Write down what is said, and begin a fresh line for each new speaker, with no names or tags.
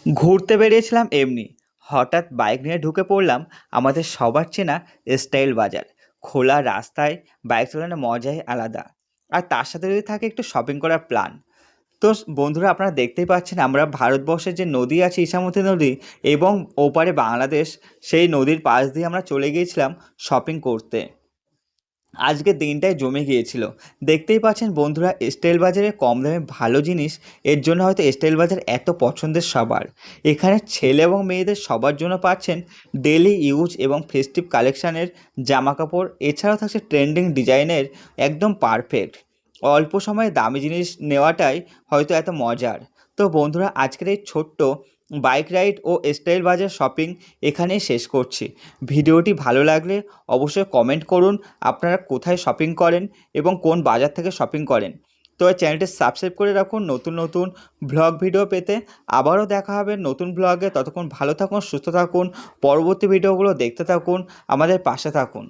ঘুরতে বেরিয়েছিলাম এমনি, হঠাৎ বাইক নিয়ে ঢুকে পড়লাম আমাদের সবার চেনা স্টাইল বাজার। খোলা রাস্তায় বাইক চালানোর মজাই আলাদা। আর তার সাথে যদি থাকে একটু শপিং করার প্ল্যান। তো বন্ধুরা, আপনারা দেখতেই পাচ্ছেন আমরা ভারতবর্ষের যে নদী আছে ইছামতি নদী এবং ওপারে বাংলাদেশ, সেই নদীর পাশ দিয়ে আমরা চলে গিয়েছিলাম শপিং করতে। আজকের দিনটাই জমে গিয়েছিল। দেখতেই পাচ্ছেন বন্ধুরা, স্টাইল বাজারে কম দামে ভালো জিনিস, এর জন্য হয়তো স্টাইল বাজার এত পছন্দের সবার। এখানে ছেলে এবং মেয়েদের সবার জন্য পাচ্ছেন ডেলি ইউজ এবং ফেস্টিভ কালেকশানের জামা কাপড়, এছাড়াও থাকছে ট্রেন্ডিং ডিজাইনের, একদম পারফেক্ট। অল্প সময়ে দামি জিনিস নেওয়াটাই হয়তো এত মজার। তো বন্ধুরা, আজকের এই ছোট্ট বাইক রাইড ও স্টাইল বাজার শপিং এখানেই শেষ করছি। ভিডিওটি ভালো লাগলে অবশ্যই কমেন্ট করুন আপনারা কোথায় শপিং করেন এবং কোন বাজার থেকে শপিং করেন। তো এই চ্যানেলটি সাবস্ক্রাইব করে রাখুন নতুন নতুন ভ্লগ ভিডিও পেতে। আবারও দেখা হবে নতুন ভ্লগে। ততক্ষণ ভালো থাকুন, সুস্থ থাকুন, পরবর্তী ভিডিওগুলো দেখতে থাকুন, আমাদের পাশে থাকুন।